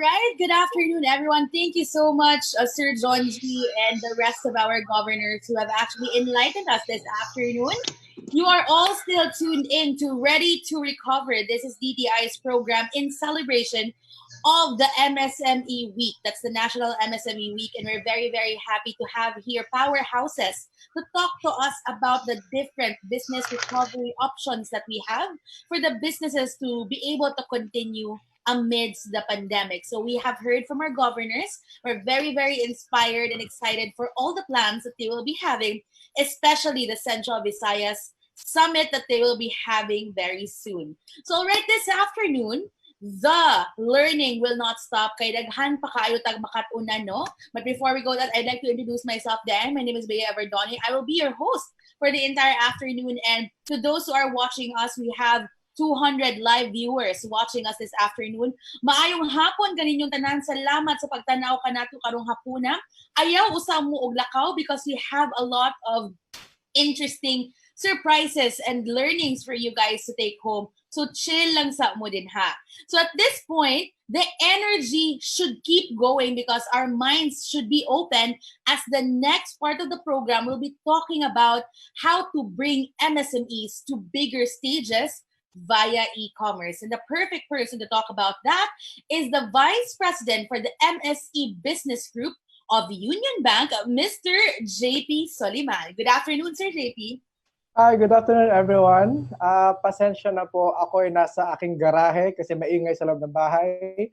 right. Good afternoon, everyone. Thank you so much, Sir John G. and the rest of our governors who have actually enlightened us this afternoon. You are all still tuned in to Ready to Recover. This is DTI's program in celebration of the MSME Week. That's the National MSME Week. And we're very, very happy to have here powerhouses to talk to us about the different business recovery options that we have for the businesses to be able to continue amidst the pandemic. So we have heard from our governors. We're very, very inspired and excited for all the plans that they will be having, especially the Central Visayas Summit that they will be having very soon. So right this afternoon, the learning will not stop. Kay daghan pa kayo tag makatuna, no? But before we go that, I'd like to introduce myself then. My name is Bea Everdoni. I will be your host for the entire afternoon. And to those who are watching us, we have 200 live viewers watching us this afternoon. Maayong hapon kaninyong tanan. Salamat sa pagtanaw kanato karong hapuna. Ayaw usa mo og lakaw because we have a lot of interesting surprises and learnings for you guys to take home. So chill lang sa mo din ha. So at this point, the energy should keep going because our minds should be open as the next part of the program will be talking about how to bring MSMEs to bigger stages via e-commerce. And the perfect person to talk about that is the Vice President for the MSE Business Group of Union Bank, Mr. JP Soliman. Good afternoon, Sir JP. Hi, good afternoon everyone. Pasensya na po, ako ay nasa aking garahe kasi maingay sa loob ng bahay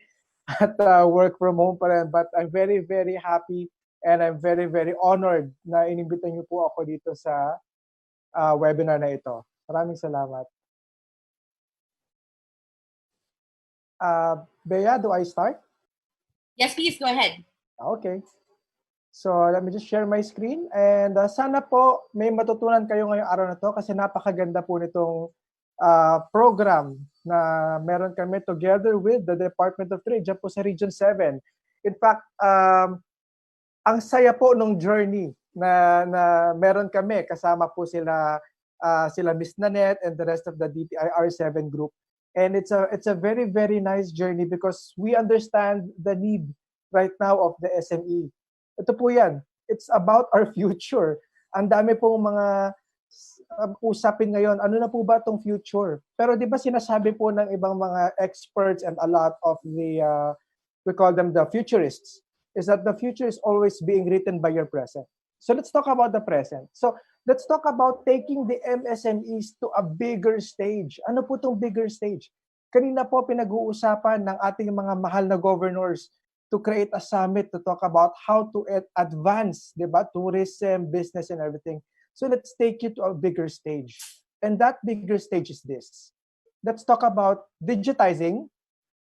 at work from home pa rin. But I'm very, very happy and I'm very, very honored na inimbitan niyo po ako dito sa webinar na ito. Maraming salamat. Bea, do I start? Yes, please, go ahead. Okay. So let me just share my screen and sana po may matutunan kayo ngayong araw na to kasi napakaganda po nitong program na meron kami together with the Department of Trade dyan po sa Region 7. In fact, ang saya po nung journey na meron kami kasama po sila Miss Nanette and the rest of the DTI R7 group. And it's a very, very nice journey because we understand the need right now of the SME. Ito po yan. It's about our future. Ang dami pong mga usapin ngayon. Ano na po ba itong future? Pero di ba sinasabi po ng ibang mga experts and a lot of the, we call them the futurists, is that the future is always being written by your present. So let's talk about the present. So let's talk about taking the MSMEs to a bigger stage. Ano po itong bigger stage? Kanina po pinag-uusapan ng ating mga mahal na governors to create a summit to talk about how to advance, diba, tourism, business, and everything. So let's take you to a bigger stage. And that bigger stage is this. Let's talk about digitizing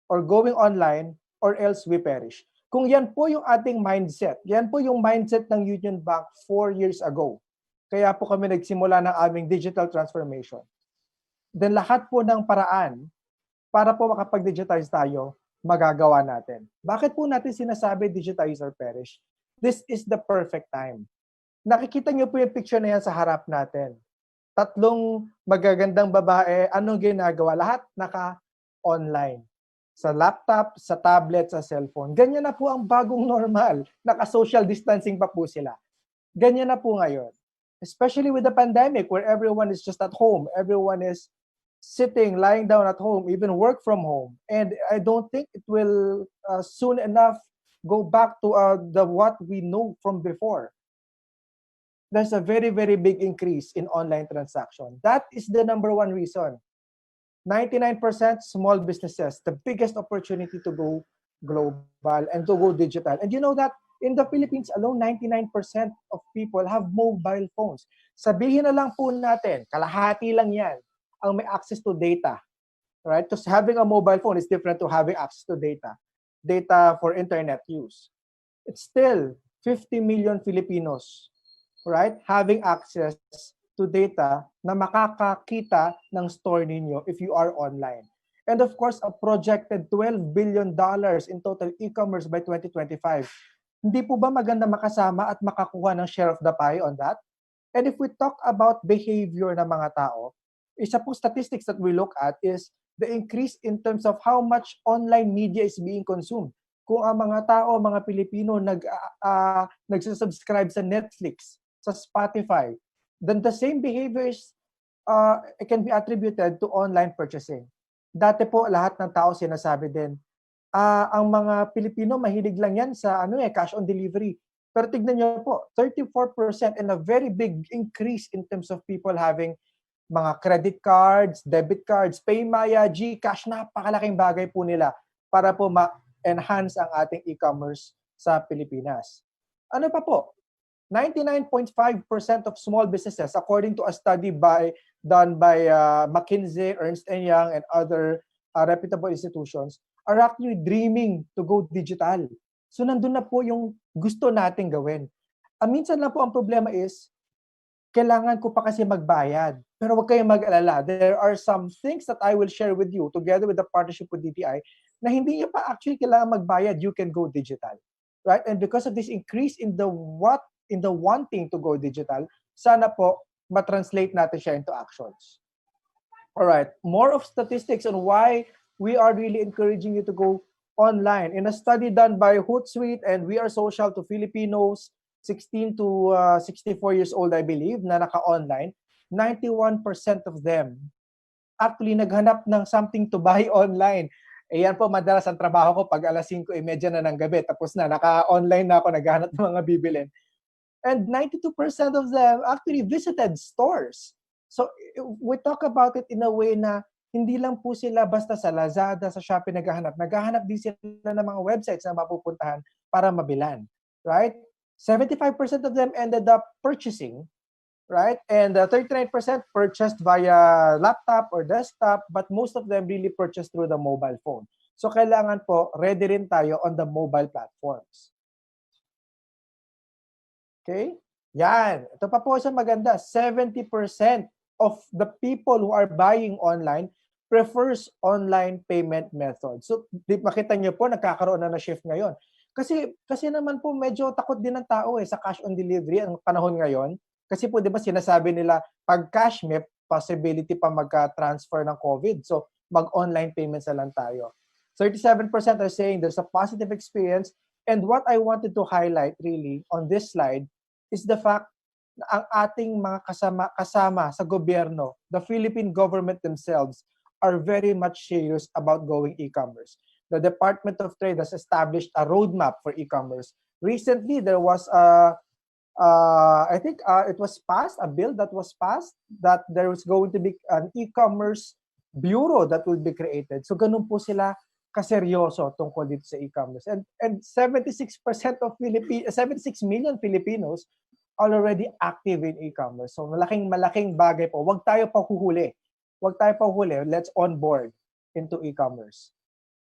or going online or else we perish. Kung yan po yung ating mindset, yan po yung mindset ng Union Bank 4 years ago. Kaya po kami nagsimula ng aming digital transformation. Then lahat po ng paraan para po makapag-digitize tayo, magagawa natin. Bakit po natin sinasabi digitize or perish? This is the perfect time. Nakikita niyo po yung picture na yan sa harap natin. Tatlong magagandang babae, anong ginagawa? Lahat naka-online. Sa laptop, sa tablet, sa cellphone. Ganyan na po ang bagong normal. Naka-social distancing pa po sila. Ganyan na po ngayon. Especially with the pandemic where everyone is just at home. Everyone is sitting, lying down at home, even work from home. And I don't think it will soon enough go back to what we know from before. There's a very, very big increase in online transaction. That is the number one reason. 99% small businesses, the biggest opportunity to go global and to go digital. And you know that in the Philippines alone, 99% of people have mobile phones. Sabihin na lang po natin, kalahati lang yan ang may access to data, right? Because having a mobile phone is different to having access to data for internet use. It's still 50 million Filipinos, right, having access to data na makakakita ng store ninyo if you are online. And of course, a projected $12 billion in total e-commerce by 2025. Hindi po ba maganda makasama at makakuha ng share of the pie on that? And if we talk about behavior ng mga tao, isa po statistics that we look at is the increase in terms of how much online media is being consumed. kung ang mga tao, mga Pilipino nagsasubscribe sa Netflix, sa Spotify, then the same behaviors it can be attributed to online purchasing. Dati po lahat ng tao sinasabi din, ang mga Pilipino mahilig lang yan sa cash on delivery. Pero tignan niyo po, 34% and a very big increase in terms of people having mga credit cards, debit cards, Paymaya, GCash, napakalaking bagay po nila para po ma-enhance ang ating e-commerce sa Pilipinas. Ano pa po? 99.5% of small businesses, according to a study done by McKinsey, Ernst & Young, and other reputable institutions, are actually dreaming to go digital. So nandun na po yung gusto nating gawin. Minsan lang po ang problema is, kailangan ko pa kasi magbayad. Pero huwag kayong mag-alala. There are some things that I will share with you together with the partnership with DTI na hindi nyo pa actually kailangan magbayad. You can go digital. Right? And because of this increase in the wanting to go digital, sana po matranslate natin siya into actions. All right. More of statistics on why we are really encouraging you to go online. In a study done by Hootsuite and We Are Social to Filipinos 16 to 64 years old, I believe, na naka-online, 91% of them actually naghanap ng something to buy online. Yan po, madalas ang trabaho ko pag alas 5:30 na ng gabi, tapos na, naka-online na ako, naghahanap ng mga bibilin. And 92% of them actually visited stores. So we talk about it in a way na hindi lang po sila basta sa Lazada, sa Shopee naghahanap. Naghahanap din sila ng mga websites na mapupuntahan para mabilan. Right? 75% of them ended up purchasing, right? And 39% purchased via laptop or desktop, but most of them really purchased through the mobile phone. So kailangan po, ready rin tayo on the mobile platforms. Okay? Yan. Ito pa po sa maganda. 70% of the people who are buying online prefers online payment method. So, makita nyo po, nagkakaroon na shift ngayon. Kasi naman po, medyo takot din ng tao sa cash on delivery ang panahon ngayon. Kasi po, di ba, sinasabi nila, pag cash, may possibility pa magka-transfer ng COVID. So, mag-online payments na lang tayo. 37% are saying there's a positive experience. And what I wanted to highlight really on this slide is the fact na ang ating mga kasama sa gobyerno, the Philippine government themselves, are very much serious about going e-commerce. The Department of Trade has established a roadmap for e-commerce. Recently, there was I think it was passed, a bill that was passed, that there was going to be an e-commerce bureau that will be created. So ganun po sila kaseryoso tungkol dito sa e-commerce. And 76% of 76 million Filipinos are already active in e-commerce. So malaking bagay po. Huwag tayo pahuhuli. Let's onboard into e-commerce.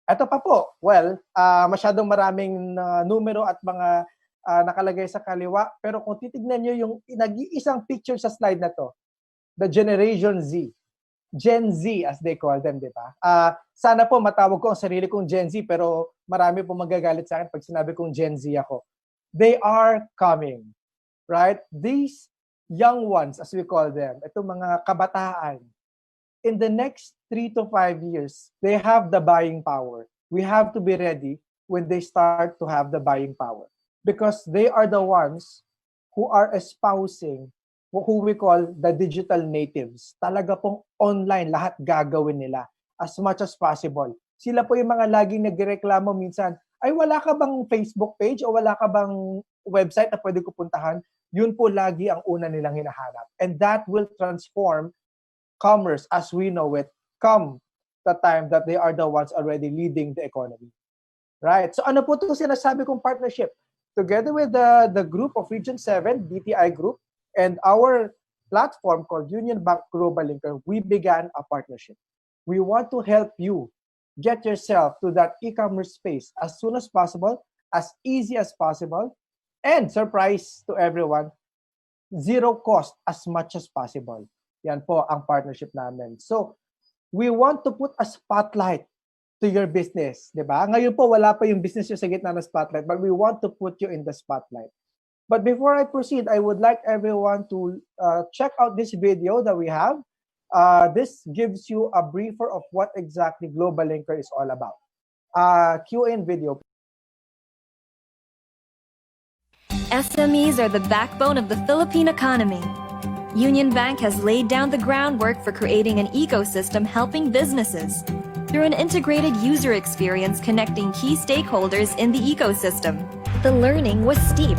Ito pa po, masyadong maraming numero at mga nakalagay sa kaliwa. Pero kung titignan nyo yung nag-iisang picture sa slide na to, the Generation Z. Gen Z as they call them, di ba? Sana po matawag ko ang sarili kong Gen Z, pero marami po magagalit sa akin pag sinabi kong Gen Z ako. They are coming, right? These young ones, as we call them, itong mga kabataan, in the next 3 to 5 years, they have the buying power. We have to be ready when they start to have the buying power. Because they are the ones who are espousing who we call the digital natives. Talaga pong online, lahat gagawin nila as much as possible. Sila po yung mga laging nagreklamo minsan, ay wala ka bang Facebook page o wala ka bang website na pwede ko puntahan? Yun po lagi ang una nilang hinahanap. And that will transform commerce as we know it come the time that they are the ones already leading the economy. Right? So ano po itong sinasabi kong partnership? Together with the group of Region 7, DTI Group, and our platform called Union Bank Global Linker, we began a partnership. We want to help you get yourself to that e-commerce space as soon as possible, as easy as possible, and surprise to everyone, zero cost as much as possible. Yan po ang partnership namin. So, we want to put a spotlight to your business, di ba? Ngayon po, wala pa yung business nyo sa gitna ng spotlight, but we want to put you in the spotlight. But before I proceed, I would like everyone to check out this video that we have. This gives you a briefer of what exactly Global Linker is all about. Q&A video. SMEs are the backbone of the Philippine economy. Union Bank has laid down the groundwork for creating an ecosystem helping businesses through an integrated user experience connecting key stakeholders in the ecosystem. The learning was steep.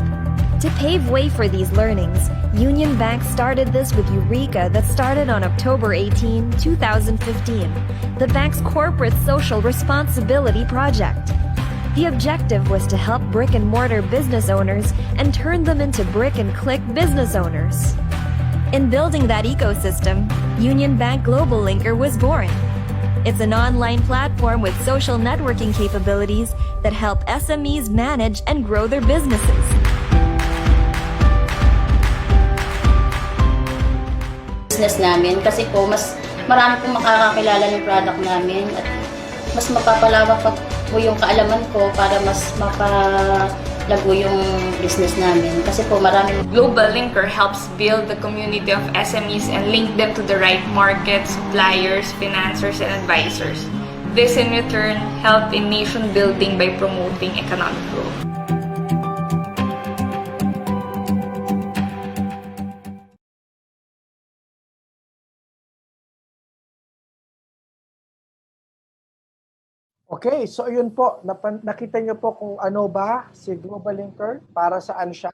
To pave way for these learnings, Union Bank started this with Eureka that started on October 18, 2015, the bank's corporate social responsibility project. The objective was to help brick-and-mortar business owners and turn them into brick-and-click business owners. In building that ecosystem, Union Bank Global Linker was born. It's an online platform with social networking capabilities that help SMEs manage and grow their businesses. Business namin kasi po mas marami pong makakakilala ng product namin at mas mapapalawak pa po yung kaalaman ko para mas mapalago yung business namin kasi po marami. Global Linker helps build the community of SMEs and link them to the right markets, suppliers, financiers, and advisors. This in return help in nation building by promoting economic growth. Okay, so yun po, nakita nyo po kung ano ba si Global Linker, para saan siya.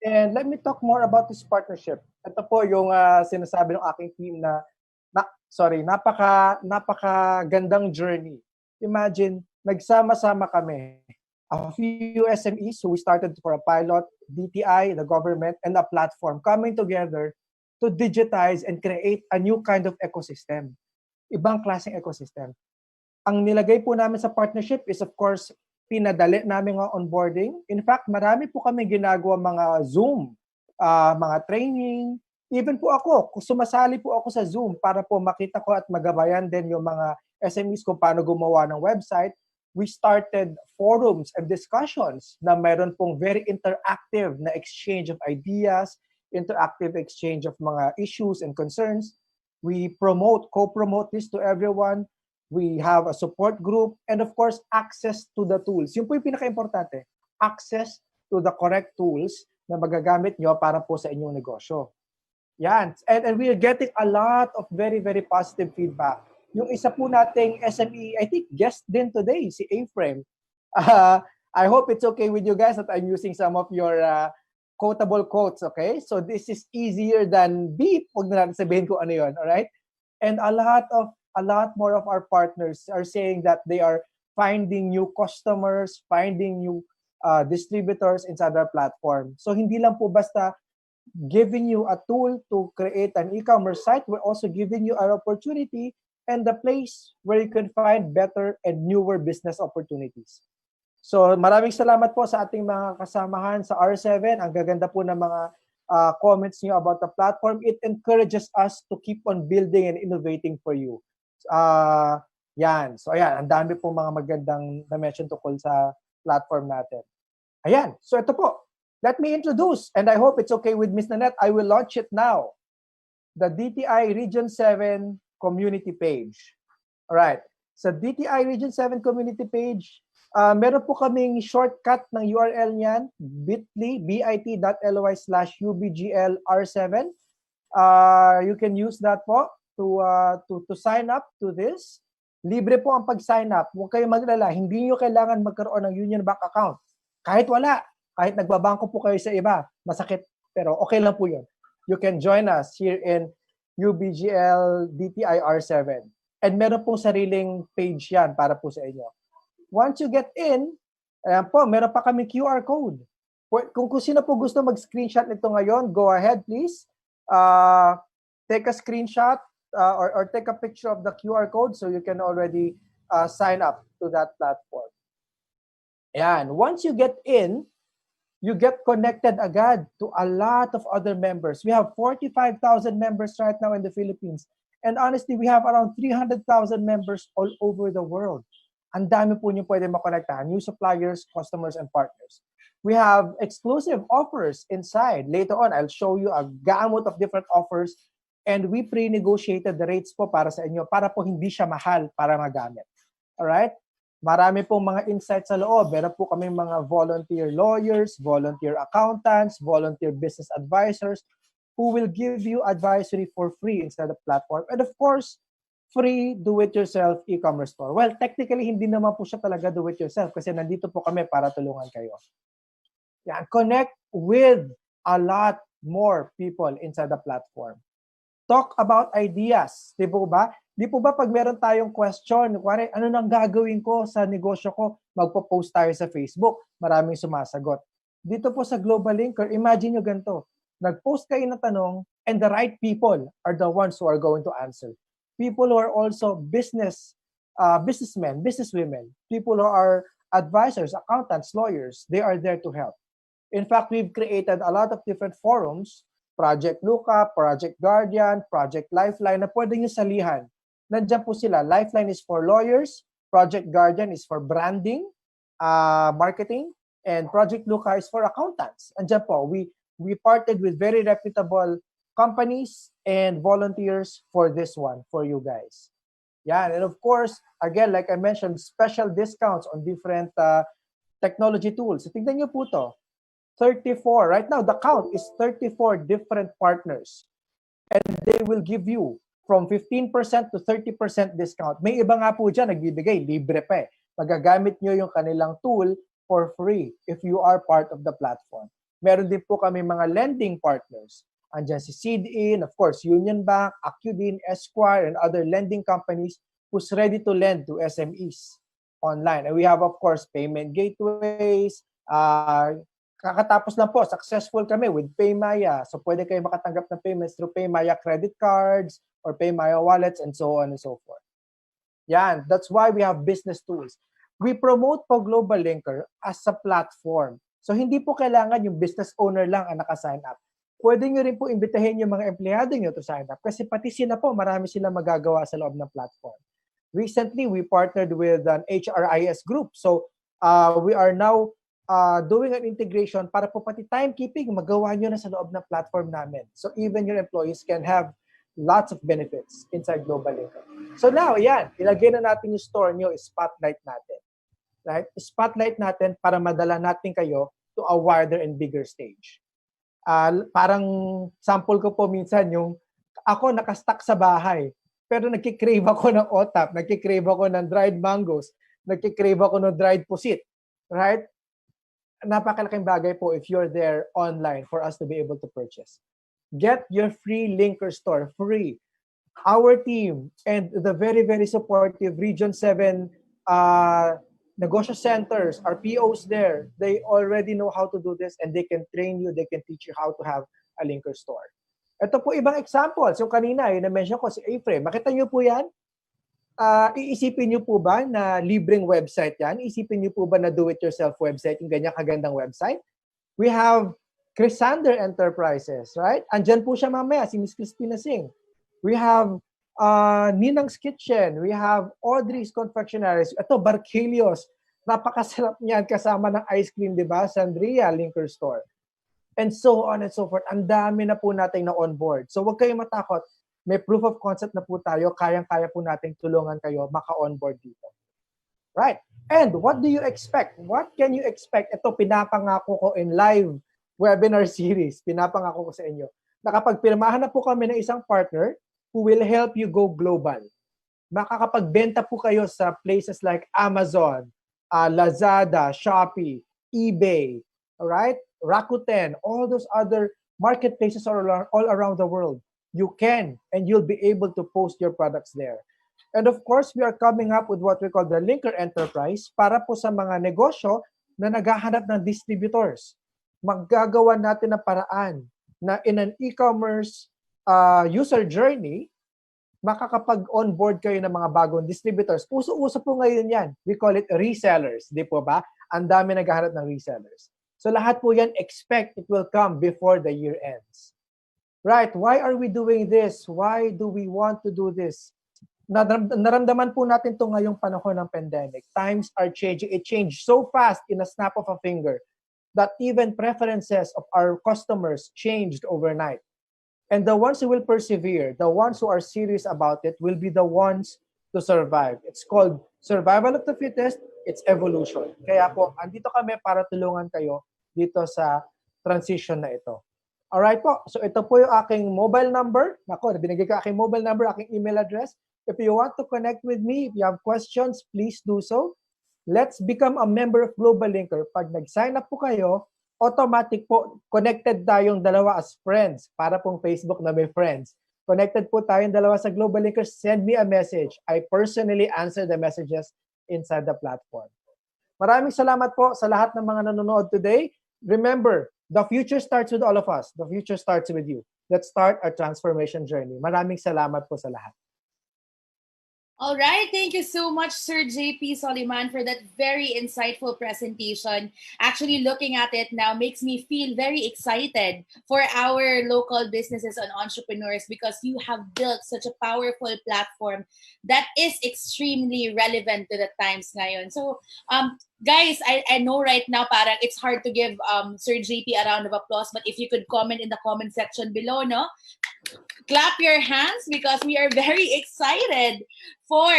And let me talk more about this partnership. Ito po yung sinasabi ng aking team na napaka-gandang journey. Imagine, nagsama-sama kami. A few SMEs who we started for a pilot, DTI, the government, and a platform coming together to digitize and create a new kind of ecosystem. Ibang klaseng ecosystem. Ang nilagay po namin sa partnership is, of course, pinadali namin ang onboarding. In fact, marami po kami ginagawa mga Zoom, mga training. Even po ako, sumasali po ako sa Zoom para po makita ko at magabayan din yung mga SMEs kung paano gumawa ng website. We started forums and discussions na meron pong very interactive na exchange of ideas, interactive exchange of mga issues and concerns. We co-promote this to everyone. We have a support group, and of course, access to the tools. Yun po yung pinaka-importante, access to the correct tools na magagamit nyo para po sa inyong negosyo. Yan. And we are getting a lot of very, very positive feedback. Yung isa po nating SME, I think guest din today, si A-Frame. I hope it's okay with you guys that I'm using some of your quotable quotes, okay? So this is easier than beep. Huwag na natin sabihin ko ano yun, alright? And a lot more of our partners are saying that they are finding new customers, finding new distributors inside our platform. So hindi lang po basta giving you a tool to create an e-commerce site, we're also giving you an opportunity and the place where you can find better and newer business opportunities. So maraming salamat po sa ating mga kasamahan sa R7. Ang gaganda po ng mga comments niyo about the platform. It encourages us to keep on building and innovating for you. Yan. So, ayan. Ang dami pong mga magandang na-mention tungkol sa platform natin. Ayan. So, ito po. Let me introduce, and I hope it's okay with Ms. Nanette, I will launch it now. The DTI Region 7 community page. Alright. Sa DTI Region 7 community page, meron po kaming shortcut ng URL niyan, bit.ly/UBGL-R7. You can use that po to sign up to this. Libre po ang pag-sign up. Huwag kayong maglala. Hindi nyo kailangan magkaroon ng Union Bank account. Kahit wala. Kahit nagbabangko po kayo sa iba. Masakit. Pero okay lang po yun. You can join us here in UBGL DTI R7. And meron pong sariling page yan para po sa inyo. Once you get in, ayan po, meron pa kami QR code. Kung sino po gusto mag-screenshot nito ngayon, go ahead please. Take a screenshot or take a picture of the QR code so you can already sign up to that platform. Ayan. Once you get in, you get connected agad to a lot of other members. We have 45,000 members right now in the Philippines. And honestly, we have around 300,000 members all over the world. Ang dami po niyo pwede makonektahan. New suppliers, customers, and partners. We have exclusive offers inside. Later on, I'll show you a gamut of different offers. And we pre-negotiated the rates po para sa inyo para po hindi siya mahal para magamit. Alright? Marami pong mga insights sa loob. Meron po kami mga volunteer lawyers, volunteer accountants, volunteer business advisors who will give you advisory for free inside the platform. And of course, free do-it-yourself e-commerce store. Well, technically, hindi naman po siya talaga do-it-yourself kasi nandito po kami para tulungan kayo. Yan, connect with a lot more people inside the platform. Talk about ideas. Di po ba? Di po ba pag meron tayong question, ano nang gagawin ko sa negosyo ko, magpo-post tayo sa Facebook, maraming sumasagot. Dito po sa Global Linker, imagine nyo ganito, nag-post kayo ng tanong and the right people are the ones who are going to answer. People who are also businessmen, businesswomen, people who are advisors, accountants, lawyers, they are there to help. In fact, we've created a lot of different forums, Project Lookup, Project Guardian, Project Lifeline, na pwede nyo salihan. Nandiyan po sila. Lifeline is for lawyers, Project Guardian is for branding, marketing, and Project Lookup is for accountants. Nandiyan po, we partnered with very reputable companies and volunteers for this one, for you guys. Yeah, and of course, again, like I mentioned, special discounts on different technology tools. So, tingnan nyo po to. 34. Right now, the count is 34 different partners. And they will give you from 15% to 30% discount. May iba nga po dyan, nagbibigay, libre pa eh. Magagamit nyo yung kanilang tool for free if you are part of the platform. Meron din po kami mga lending partners. Andyan si Seed-In, of course, Union Bank, Accudin, Esquire, and other lending companies who's ready to lend to SMEs online. And we have, of course, payment gateways. Kakatapos lang po, successful kami with Paymaya. So pwede kayo makatanggap ng payments through Paymaya credit cards or Paymaya wallets and so on and so forth. Yan, that's why we have business tools. We promote po Global Linker as a platform. So hindi po kailangan yung business owner lang ang naka-sign up. Pwede nyo rin po imbitahin yung mga empleyado nyo to sign up kasi pati sila po, marami sila magagawa sa loob ng platform. Recently, we partnered with an HRIS group. So we are now doing an integration para po pati timekeeping, magawa nyo na sa loob ng platform namin. So even your employees can have lots of benefits inside Global Linker. So now, yan, ilagay na natin yung store nyo, spotlight natin. Right? Spotlight natin para madala natin kayo to a wider and bigger stage. Parang sample ko po minsan yung ako nakastuck sa bahay, pero nagkikrave ako ng otap, nagkikrave ako ng dried mangoes, nagkikrave ako ng dried pusit. Right? Napakalaking bagay po if you're there online for us to be able to purchase. Get your free Linker store, free. Our team and the very, very supportive Region 7 negosyo centers, our POs there, they already know how to do this and they can train you, they can teach you how to have a Linker store. Ito po ibang examples. Yung kanina, yung na-mention ko si April. Makita nyo po yan? Iisipin nyo po ba na libreng website yan? Iisipin nyo po ba na do-it-yourself website, yung ganyan kagandang website? We have Chrysander Enterprises, right? Andyan po siya mamaya, si Miss Christina Singh. We have Ninang's Kitchen. We have Audrey's Confectionaries. Ito, Barquilios. Napakasarap niyan kasama ng ice cream, di ba? Sandria, Linker Store. And so on and so forth. Ang dami na po natin na on-board. So huwag kayong matakot. May proof of concept na po tayo, kayang-kaya po nating tulungan kayo maka-onboard dito. Right. And what do you expect? What can you expect? Ito, pinapangako ko in live webinar series. Pinapangako ko sa inyo. Nakapagpirmahan na po kami ng isang partner who will help you go global. Makakapagbenta po kayo sa places like Amazon, Lazada, Shopee, eBay, right? Rakuten, all those other marketplaces all around the world. You can, and you'll be able to post your products there. And of course, we are coming up with what we call the Linker Enterprise para po sa mga negosyo na naghahanap ng distributors. Maggagawa natin ng paraan na in an e-commerce user journey, makakapag-onboard kayo ng mga bagong distributors. Uso-uso po ngayon yan. We call it resellers. Di po ba? Ang dami naghahanap ng resellers. So lahat po yan, expect it will come before the year ends. Right, why are we doing this? Why do we want to do this? Naramdaman po natin ito ngayong panahon ng pandemic. Times are changing. It changed so fast in a snap of a finger that even preferences of our customers changed overnight. And the ones who will persevere, the ones who are serious about it, will be the ones to survive. It's called survival of the fittest, it's evolution. Kaya po, andito kami para tulungan kayo dito sa transition na ito. Alright po, so ito po yung aking mobile number. Nako, binigay ko aking mobile number, aking email address. If you want to connect with me, if you have questions, please do so. Let's become a member of Global Linker. Pag nag-sign up po kayo, automatic po, connected tayong dalawa as friends. Para pong Facebook na may friends. Connected po tayong dalawa sa Global Linker. Send me a message. I personally answer the messages inside the platform. Maraming salamat po sa lahat ng mga nanonood today. Remember, the future starts with all of us. The future starts with you. Let's start our transformation journey. Maraming salamat po sa lahat. All right, thank you so much, Sir JP Soliman, for that very insightful presentation. Actually, looking at it now makes me feel very excited for our local businesses and entrepreneurs because you have built such a powerful platform that is extremely relevant to the times ngayon. So, guys, I know right now parang it's hard to give Sir JP a round of applause, but if you could comment in the comment section below, no? Clap your hands because we are very excited for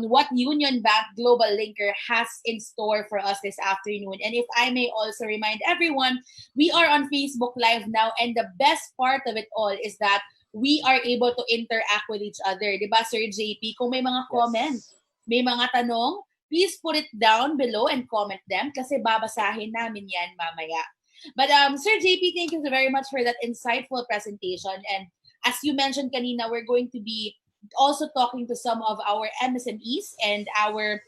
what Union Bank Global Linker has in store for us this afternoon. And if I may also remind everyone, we are on Facebook Live now, and the best part of it all is that we are able to interact with each other. Diba, Sir JP? Kung may mga comments, may mga tanong, please put it down below and comment them kasi babasahin namin yan mamaya. But Sir JP, thank you very much for that insightful presentation. And as you mentioned kanina, we're going to be also talking to some of our MSMEs and our,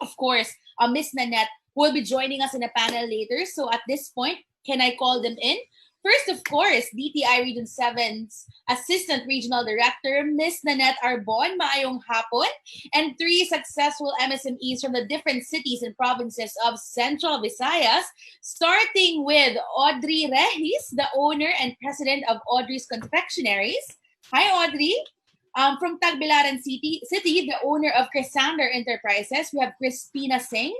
of course, Miss Nanette will be joining us in a panel later. So at this point, can I call them in? First, of course, DTI Region 7's Assistant Regional Director, Miss Nanette Arbon, maayong hapon, and 3 successful MSMEs from the different cities and provinces of Central Visayas, starting with Audrey Regis, the owner and president of Audrey's Confectionaries. Hi, Audrey. From Tagbilaran City, the owner of Crisander Enterprises, we have Crispina Singh.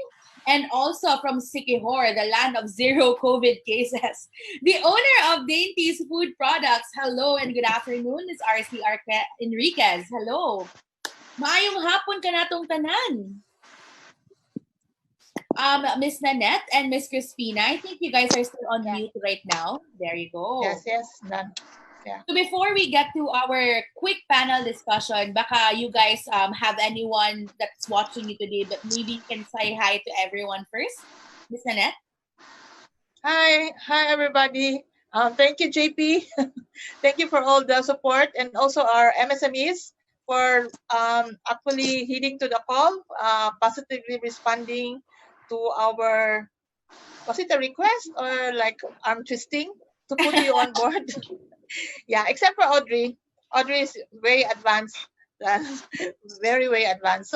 And also from Siquijor, the land of zero COVID cases, the owner of Dainty's Food Products. Hello and good afternoon, Ms. RC Enriquez. Hello. Maayong hapon ka natong tanan. Ms. Nanette and Ms. Crispina, I think you guys are still on mute right now. There you go. Yes, done. Yeah. So before we get to our quick panel discussion, baka you guys have anyone that's watching you today, but maybe you can say hi to everyone first. Ms. Nanette? Hi everybody. Thank you, JP. Thank you for all the support and also our MSMEs for actually heeding to the call, positively responding to our, was it a request or like arm twisting to put you on board? Yeah, except for Audrey. Audrey is way advanced, very way advanced.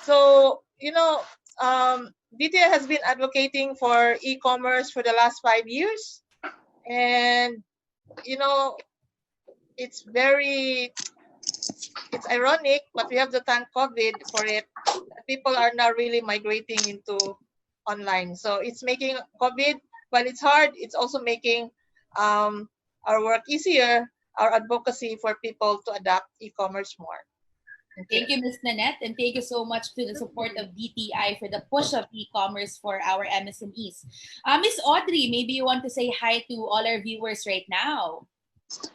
So you know, DTI has been advocating for e-commerce for the last 5 years, and you know, it's ironic, but we have to thank COVID for it. People are now really migrating into online, so it's making COVID, while it's hard, it's also making our work easier, our advocacy for people to adopt e-commerce more. Thank you, Ms. Nanette, and thank you so much to the support of DTI for the push of e-commerce for our MSMEs. Ms. Audrey, maybe you want to say hi to all our viewers right now.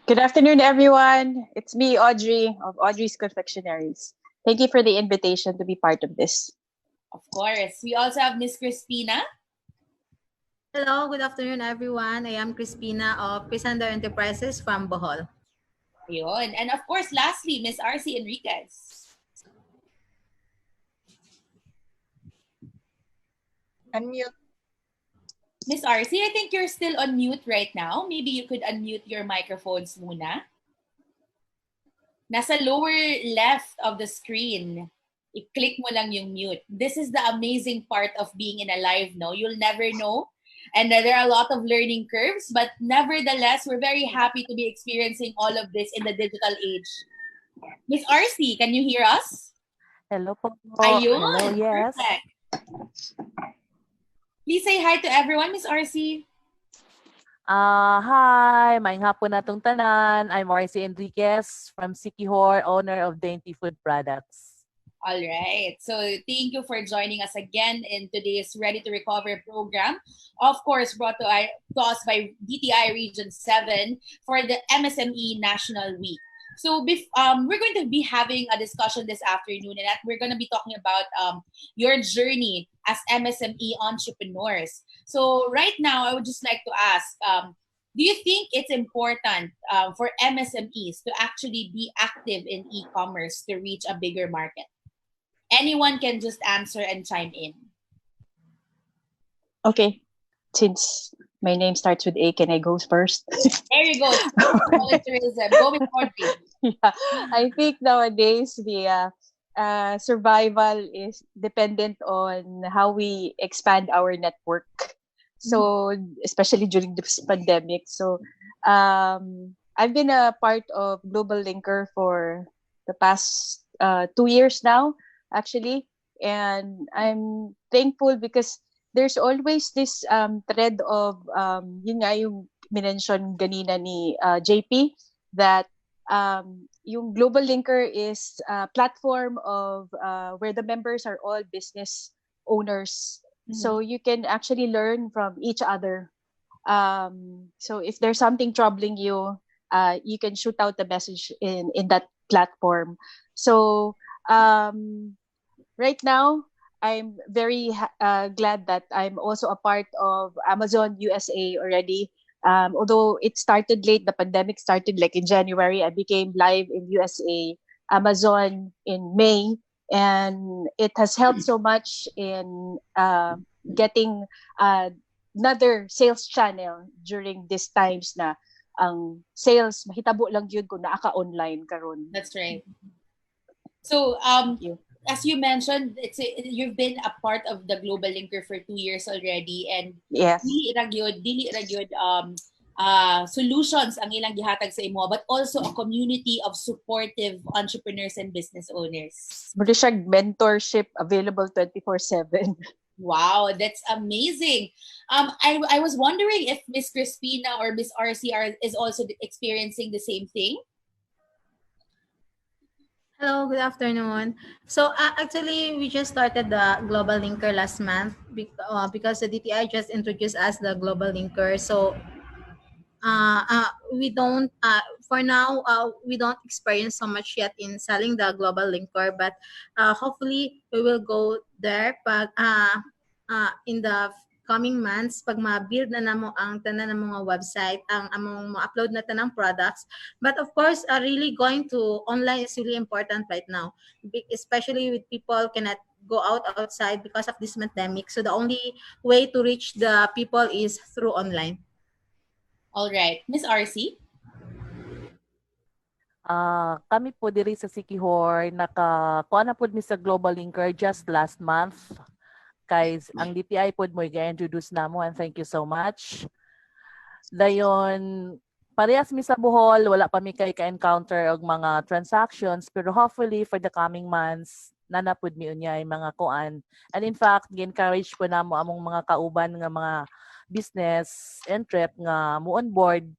Good afternoon, everyone. It's me, Audrey, of Audrey's Confectionaries. Thank you for the invitation to be part of this. Of course. We also have Ms. Crispina. Hello, good afternoon, everyone. I am Crispina of Crisander Enterprises from Bohol. Ayun. And of course, lastly, Ms. RC Enriquez. Unmute. Ms. RC, I think you're still on mute right now. Maybe you could unmute your microphones muna. Nasa lower left of the screen, i-click mo lang yung mute. This is the amazing part of being in a live, no? You'll never know. And there are a lot of learning curves, but nevertheless, we're very happy to be experiencing all of this in the digital age. Ms. RC, can you hear us? Hello po. Ayun, hello, yes. perfect. Please say hi to everyone, Ms. RC. Hi, maayong hapon natong tanan. I'm RC Enriquez from Siquijor, owner of Dainty Food Products. All right. So thank you for joining us again in today's Ready to Recover program. Of course, brought to us by DTI Region 7 for the MSME National Week. So we're going to be having a discussion this afternoon, and we're going to be talking about your journey as MSME entrepreneurs. So right now, I would just like to ask, do you think it's important for MSMEs to actually be active in e-commerce to reach a bigger market? Anyone can just answer and chime in. Okay, since my name starts with A, can I go first? There you go. Volunteerism. Go with Audrey. Yeah, I think nowadays the survival is dependent on how we expand our network. So especially during this pandemic. So I've been a part of Global Linker for the past 2 years now, actually, and I'm thankful because there's always this thread of yun nga yung minention ganina ni JP that yung Global Linker is a platform of where the members are all business owners. So you can actually learn from each other. So if there's something troubling you, you can shoot out the message in that platform. So right now, I'm very glad that I'm also a part of Amazon USA already. Although it started late, the pandemic started like in January. I became live in USA, Amazon in May, and it has helped so much in getting another sales channel during these times na ang sales mahitabo lang yun kung naaka-online karon. That's right. So as you mentioned, you've been a part of the Global Linker for 2 years already, and yes, dili ra gyud solutions ang ilang gihatag sa imo, but also a community of supportive entrepreneurs and business owners. Muna siya mentorship available 24/7. Wow, that's amazing. I was wondering if Miss Crispina or Miss RCR is also experiencing the same thing. Hello, good afternoon. So actually, we just started the Global Linker last month because the DTI just introduced us the Global Linker. So we don't for now we don't experience so much yet in selling the Global Linker, but hopefully we will go there in the coming months pag ma-build na namo ang tanan ng mga website, ang among ma-upload na tanang products. But of course, really going to online is really important right now, especially with people cannot go outside because of this pandemic. So the only way to reach the people is through online. All right, Miss RC. Kami po diri sa Sikihor nakakuha na po mi sa Global Linker just last month. Guys, ang DTI po mo i-introduce na mo, and thank you so much. Dayon, parehas mi sa Bohol, wala pa mi kay ka-encounter og mga transactions, pero hopefully for the coming months, nanapod mi unyay mga kuan. And in fact, gi-encourage po namo among mga kauban nga mga business and trip nga mo on board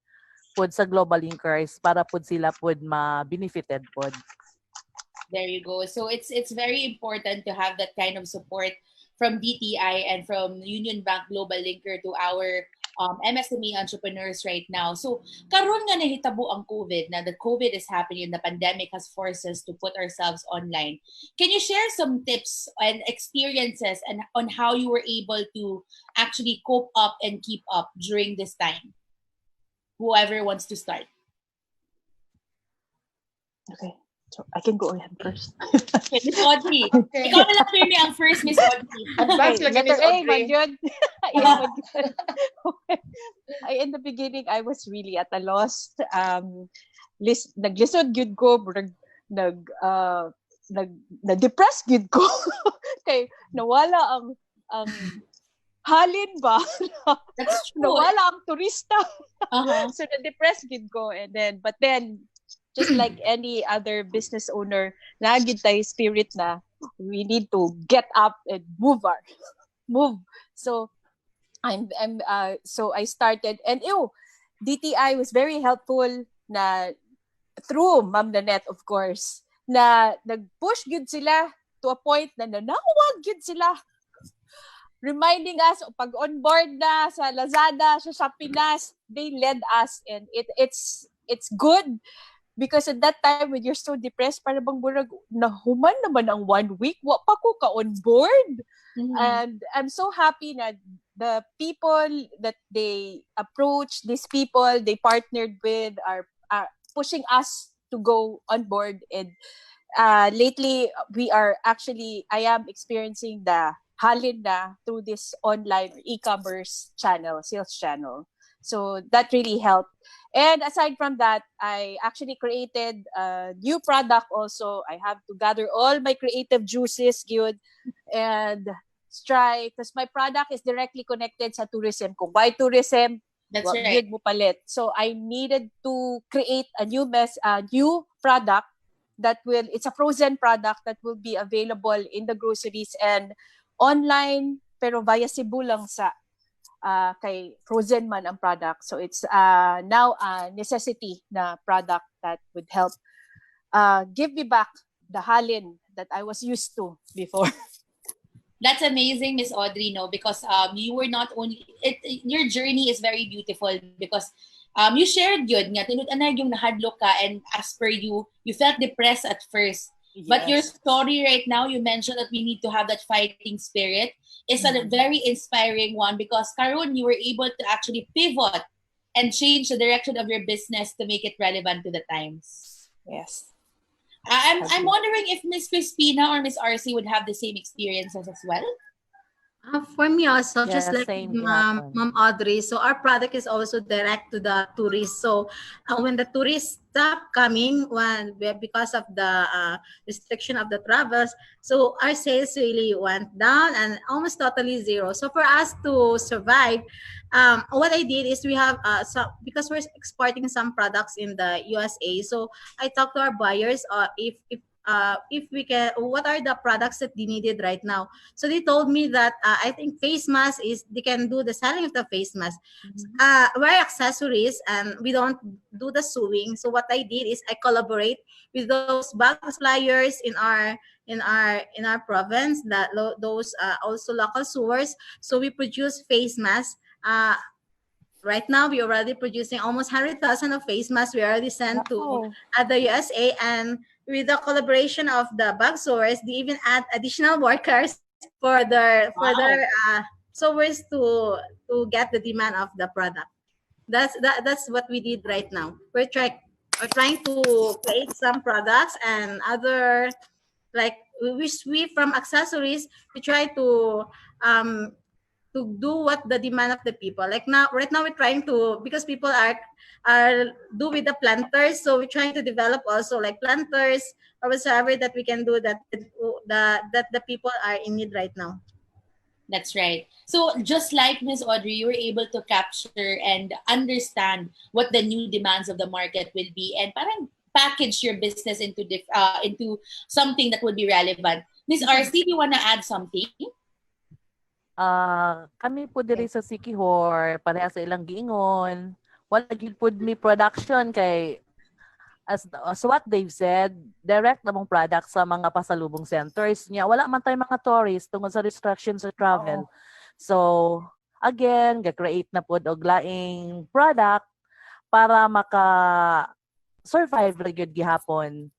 pod sa Global Linkers para pod sila pod ma-benefited pod. There you go. So it's very important to have that kind of support from DTI and from Union Bank Global Linker to our MSME entrepreneurs right now. So karon nga nahitabo ang COVID, na the COVID is happening and the pandemic has forced us to put ourselves online. Can you share some tips and experiences and on how you were able to actually cope up and keep up during this time? Whoever wants to start. Okay. So I can go ahead first. Okay, Miss Audrey. Okay. Ikaw na lang pirmi ang first, Miss Audrey. Advance lagi, Miss Audrey. In the beginning, I was really at a loss. Naglisod gyud ko, na-depress gyud ko. Kay nawala ang halin ba? That's true. Nawala ang turista. Uh-huh. So na-depress gyud ko, but then just like any other business owner, nagid tayo spirit na we need to get up and move. So so I started, and DTI was very helpful na through Ma'am Nanette, of course, na nag-push good sila to a point na nanawag yun sila. Reminding us, pag on board na sa Lazada, sa Shopee Nas, they led us, and it's good because at that time when you're so depressed, para bang burag nahuman naman ang 1 week, wa pa ko ka on board. And I'm so happy na the people that they approach, these people they partnered with are pushing us to go on board. And lately I am experiencing the halin na through this online e-commerce channel, sales channel. So that really helped. And aside from that, I actually created a new product also. I have to gather all my creative juices, good, and try, because my product is directly connected sa tourism. Kung why tourism, That's right. Mo palit. So I needed to create a new product that it's a frozen product that will be available in the groceries and online, pero via Cebu lang sa kay frozen man ang product. So it's now a necessity na product that would help give me back the halin that I was used to before. That's amazing, Miss Audrey, no? Because you were not only your journey is very beautiful because you shared yun nga tinud-anay yung nahadlok ka, and as per you felt depressed at first. Yes. But your story right now, you mentioned that we need to have that fighting spirit. It's a very inspiring one because karon you were able to actually pivot and change the direction of your business to make it relevant to the times. Yes. I'm wondering if Miss Crispina or Miss RC would have the same experiences as well. For me also, just like same, Mom Audrey, so our product is also direct to the tourists. So when the tourists stop coming because of the restriction of the travels, so our sales really went down and almost totally zero. So for us to survive, what I did is we have because we're exporting some products in the USA. So I talked to our buyers if we can, what are the products that they needed right now. So they told me that I think face mask they can do the selling of the face mask. We're accessories and we don't do the sewing. So what I did is I collaborate with those bag suppliers in our province, that those also local sewers. So we produce face masks. Right now, we're already producing almost 100,000 of face masks. We already sent to the USA, and with the collaboration of the bag sewers, they even add additional workers for their sewers to get the demand of the product. That's what we did right now. We're trying to create some products and other, like we from accessories, we try to do what the demand of the people. Like right now we're trying to, because people are do with the planters, so we're trying to develop also like planters or whatever that we can do that the people are in need right now. That's right. So just like Ms. Audrey, you were able to capture and understand what the new demands of the market will be, and parang package your business into something that would be relevant. Ms. RC, do you want to add something? Kami po diri sa Sikihor, pareha sa ilang giingon. Wala gid pud mi production kay as what they've said, direct namong product sa mga pasalubong centers niya. Wala man tay mga tourists tungod sa restrictions sa travel. So, again, ga-create na pud og laing product para maka-survive ra gyud gihapon.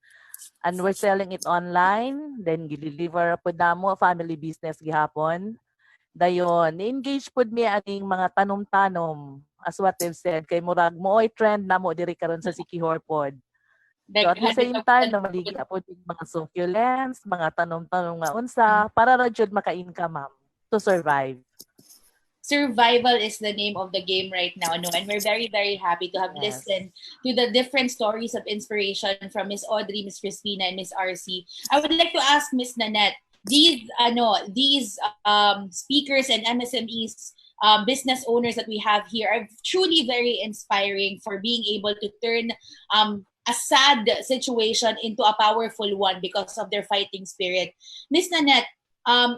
And we're selling it online, then gi-deliver pud namo family business gihapon. Dayon, engage pud mi aning mga tanom-tanom, as what they've said, kay murag mooy trend namo diri karon sa Sikihor pod. So at the same time, na maligi po yung mga succulents, mga tanom-tanom nga unsa, para ra jud maka-income, ma'am, to survive. Survival is the name of the game right now, no? And we're very, very happy to have listened to the different stories of inspiration from Miss Audrey, Miss Crispina, and Miss RC. I would like to ask Miss Nanette, these speakers and MSMEs, business owners that we have here are truly very inspiring for being able to turn a sad situation into a powerful one because of their fighting spirit. Miss Nanette,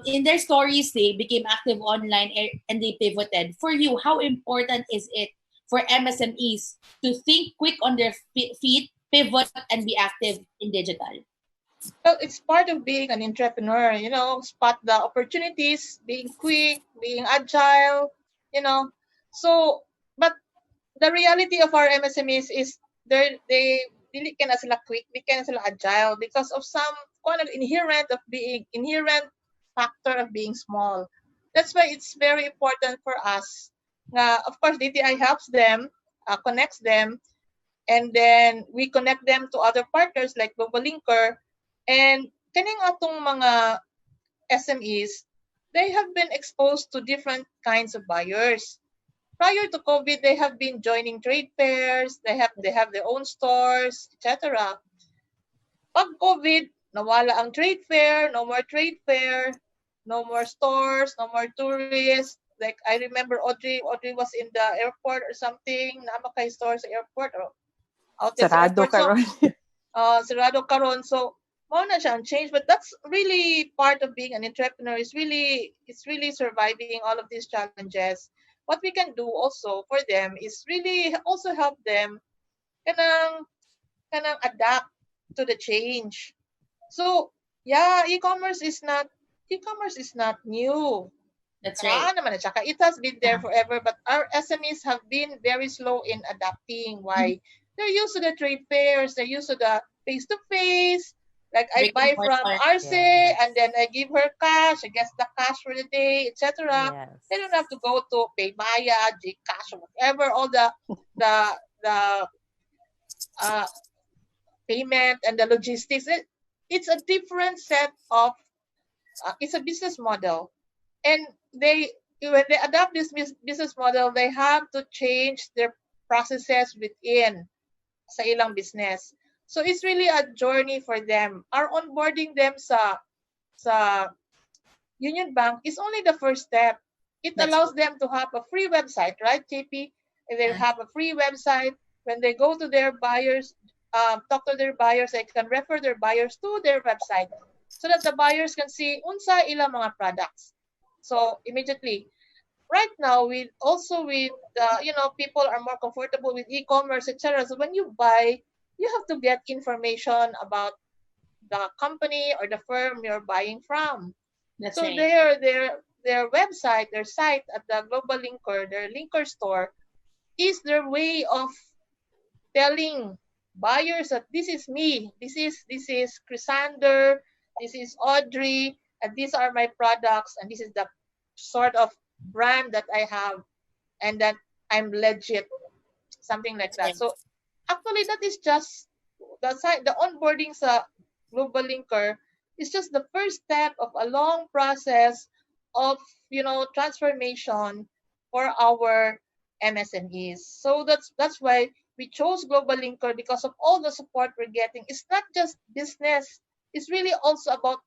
in their stories, they became active online and they pivoted. For you, how important is it for MSMEs to think quick on their feet, pivot, and be active in digital? Well, it's part of being an entrepreneur, spot the opportunities, being quick, being agile, you know. So, but the reality of our MSMEs is they really can sila quick, they can sila agile because of some kind of inherent factor of being small. That's why it's very important for us. Of course, DTI helps them, connects them, and then we connect them to other partners like Global Linker. And kaning atong mga SMEs, they have been exposed to different kinds of buyers. Prior to COVID, they have been joining trade fairs, they have their own stores, etc. Pag COVID, nawala ang trade fair, no more trade fair, no more stores, no more tourists. Like I remember Audrey was in the airport or something, nama kay store sa airport or out sa Sarado airport. So, karon. sarado karon. So, mao na siya ang change, but that's really part of being an entrepreneur. It's really surviving all of these challenges. What we can do also for them is really also help them kanang adapt to the change. So, yeah, e-commerce is not new. That's right. Naman, tsaka it has been there forever, but our SMEs have been very slow in adapting. Why? They're used to the trade fairs, they're used to the face-to-face. Like I buy from Arce, and then I give her cash, I guess the cash for the day, etc. Yes. They don't have to go to PayBaya, Gcash, or whatever, all the payment and the logistics. It's a different set of, it's a business model. And when they adopt this business model, they have to change their processes within sa ilang business. So it's really a journey for them. Our onboarding them sa Union Bank is only the first step. It allows them to have a free website, right, JP? And they have a free website. When they go to their buyers, talk to their buyers, they can refer their buyers to their website so that the buyers can see unsa ilang mga products. So immediately, right now, people are more comfortable with e-commerce, etc. So when you buy, you have to get information about the company or the firm you're buying from. That's so right. their website, their site at the Global Linker, their Linker store, is their way of telling buyers that this is me, this is Chrysander, this is Audrey, and these are my products, and this is the sort of brand that I have, and that I'm legit, something like that. So actually, that is just the onboarding sa Global Linker is just the first step of a long process of transformation for our MSMEs. So that's why we chose Global Linker, because of all the support we're getting. It's not just business; it's really also about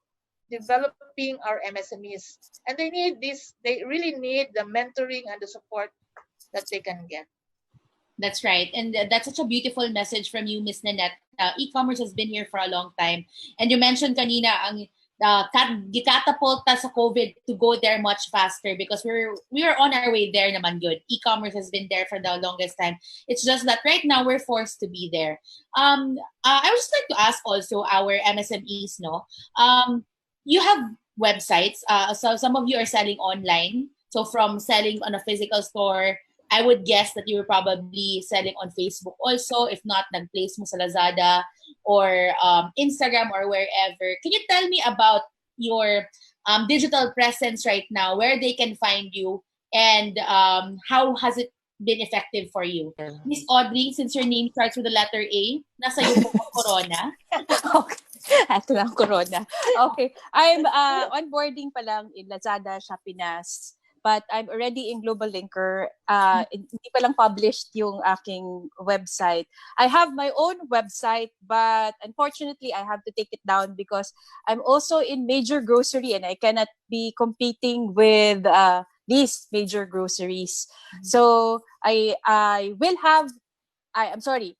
developing our MSMEs, and they need this. They really need the mentoring and the support that they can get. That's right. And that's such a beautiful message from you, Miss Nanette. E-commerce has been here for a long time. And you mentioned kanina ang gikatapulta sa COVID to go there much faster because we were on our way there naman good. E-commerce has been there for the longest time. It's just that right now we're forced to be there. I would just like to ask also our MSMEs, you have websites. So some of you are selling online. So from selling on a physical store, I would guess that you were probably selling on Facebook also. If not, nag-place mo sa Lazada or Instagram or wherever. Can you tell me about your digital presence right now, where they can find you, and how has it been effective for you? Miss Audrey, since your name starts with the letter A, nasa iyo po ang corona. Okay. Ito lang, corona. Okay. I'm onboarding pa lang in Lazada, Shopee, but I'm already in Global Linker. Hindi pa lang published yung aking website. I have my own website, but unfortunately, I have to take it down because I'm also in major grocery and I cannot be competing with these major groceries. So I'm sorry.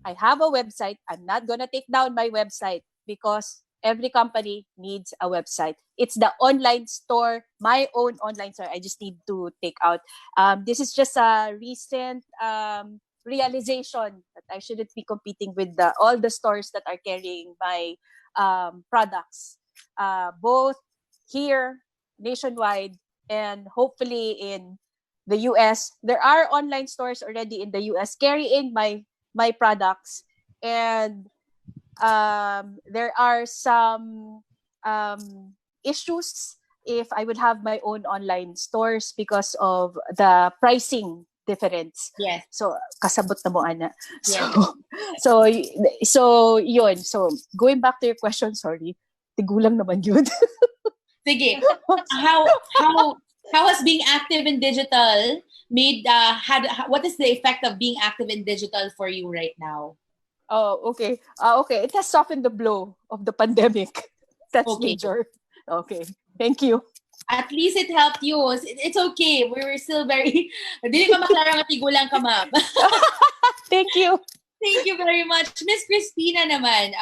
I have a website. I'm not gonna take down my website because every company needs a website. It's the online store, my own online store. I just need to take out. This is just a recent realization that I shouldn't be competing with all the stores that are carrying my products, both here, nationwide, and hopefully in the US. There are online stores already in the US carrying my products, and there are some issues if I would have my own online stores because of the pricing difference. Yes. So kasabot na mo ana. So Yes. so yun. So going back to your question, sorry. Tigulang naman yun. Sige. How has being active in digital made what is the effect of being active in digital for you right now? Oh, okay. Okay. It has softened the blow of the pandemic. That's Okay. major. Okay. Thank you. At least it helped you. It's okay. We were still very... Dili pa maklarang at tigulang ka, ma'am. Thank you. Thank you very much. Miss Christina naman,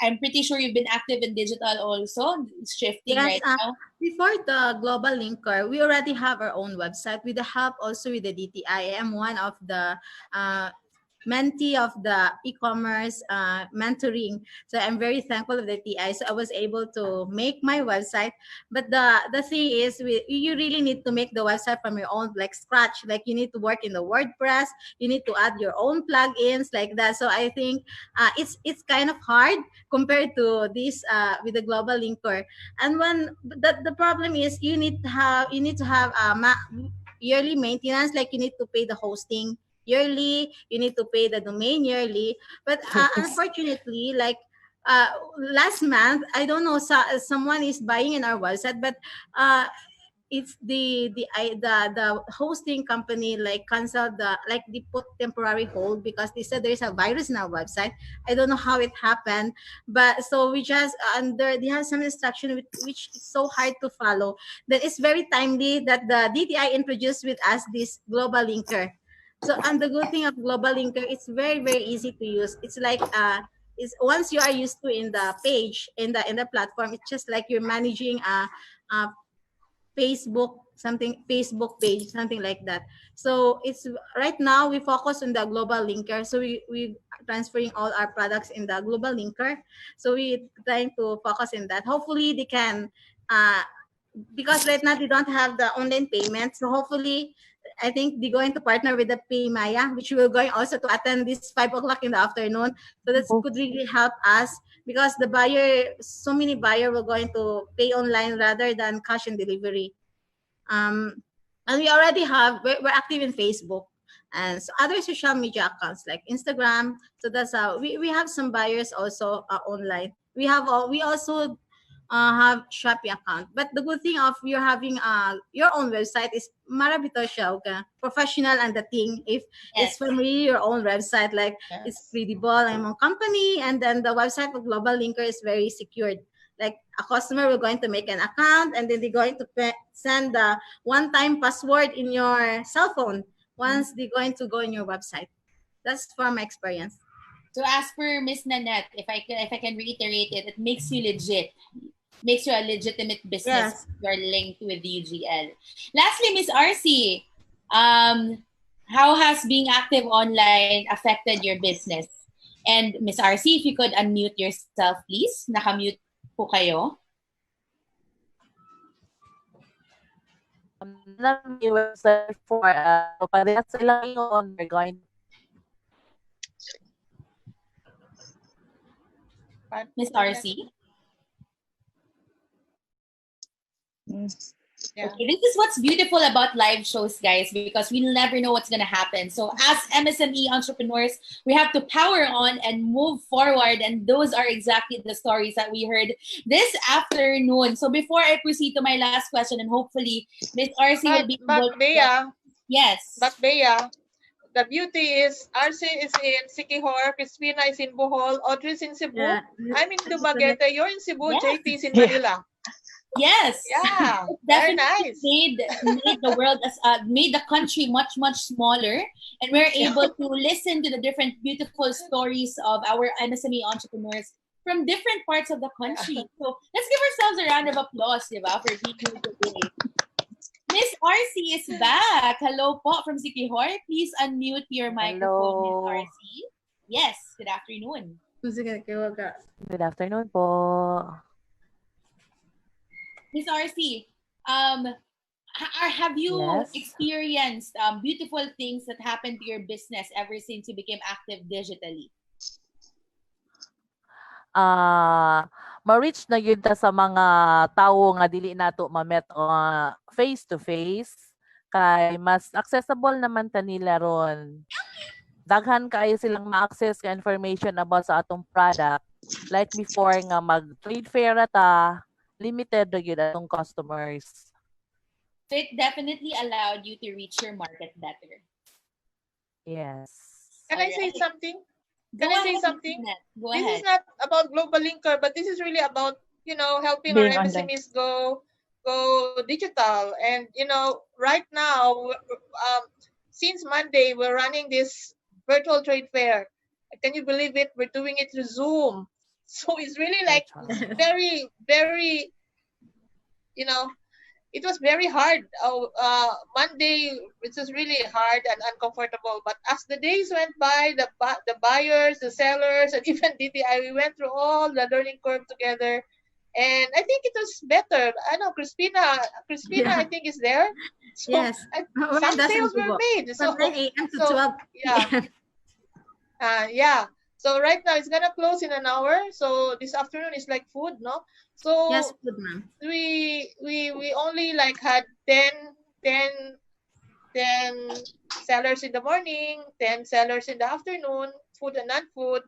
I'm pretty sure you've been active in digital also, shifting right now. Before the Global Linker, we already have our own website with the help also with the DTI. I am one of the mentee of the e-commerce mentoring. So I'm very thankful of the TI. So I was able to make my website. But the thing is, you really need to make the website from your own, like scratch. Like you need to work in the WordPress. You need to add your own plugins like that. So I think it's kind of hard compared to this with the Global Linker. And when the problem is, you need to have yearly maintenance. Like you need to pay the hosting yearly, you need to pay the domain yearly. But unfortunately, like last month, I don't know, someone is buying in our website, but it's the hosting company like canceled they put temporary hold because they said there's a virus in our website. I don't know how it happened, but so we just they have some instruction which is so hard to follow. That it's very timely that the DTI introduced with us this Global Linker. So, and the good thing of Global Linker, it's very, very easy to use. It's like it's once you are used to in the page in the platform, it's just like you're managing a Facebook page, something like that. So it's right now we focus on the Global Linker. So we transferring all our products in the Global Linker. So we trying to focus in that. Hopefully they can because right now they don't have the online payment. So hopefully I think they're going to partner with the Paymaya, which we're going also to attend this 5 o'clock in the afternoon. So that could really help us because the so many buyers were going to pay online rather than cash and delivery. And we already we're active in Facebook and so other social media accounts like Instagram. So that's how we have some buyers also online. We also have Shopee account. But the good thing of you having your own website is marabito siya, okay? Professional and the thing. If it's from really your own website, like it's credible and your company, and then the website of Global Linker is very secured. Like a customer will going to make an account and then they're going to send the one-time password in your cell phone once they're going to go in your website. That's from my experience. So as per Miss Nanette, if I can reiterate it, it makes you legit. Makes you a legitimate business. Yes. You're linked with UGL. Lastly, Miss RC, how has being active online affected your business? And Miss RC, if you could unmute yourself, please. Nakamute po kayo. Website for parehas sila ngayon, we're going Miss RC? Yeah. Okay, this is what's beautiful about live shows, guys, because we never know what's going to happen. So as MSME entrepreneurs, we have to power on and move forward. And those are exactly the stories that we heard this afternoon. So before I proceed to my last question, and hopefully Ms. RC will be able to... Bea, Yes. but Bea, the beauty is RC is in Siquijor, Crispina is in Bohol, Audrey is in Cebu. Yeah. I'm in Dumaguete, you're in Cebu, Yeah. JP is in Manila. Yes. Yeah, Definitely very nice. made the world made the country much smaller, and we're able to listen to the different beautiful stories of our MSME entrepreneurs from different parts of the country. So let's give ourselves a round of applause, diba, for being here today. Miss RC is back. Hello po from Siquijor. Please unmute your microphone, Miss RC. Yes. Good afternoon. Good afternoon po. Miss RC, have you Yes. experienced beautiful things that happened to your business ever since you became active digitally? Ma-reach na yun ta sa mga tao nga dili nato ma-met face to face kay mas accessible naman ta nila ron. Daghan kayo silang ma-access ka information about sa atong product. Like before nga mag-trade fair ta, limited ra gyud atong customers. So it definitely allowed you to reach your market better. Yes. Can I say something? Can I say something? Go This ahead. is not about global linker, but this is really about, helping Being our online. MSMEs go digital. And, right now, since Monday, we're running this virtual trade fair. Can you believe it? We're doing it through Zoom. So it's really like very, very, it was very hard. Monday, it was really hard and uncomfortable. But as the days went by, the buyers, the sellers, and even DTI, we went through all the learning curve together. And I think it was better. I know Crispina, Yeah. I think is there. So Yes. some sales were made. So, From 9 a.m. to so 12 yeah. p.m. Yeah. So right now it's gonna close in an hour. So this afternoon is like food, no? So Yes, good ma'am. we only like had 10 sellers in the morning, 10 sellers in the afternoon, food and non-food,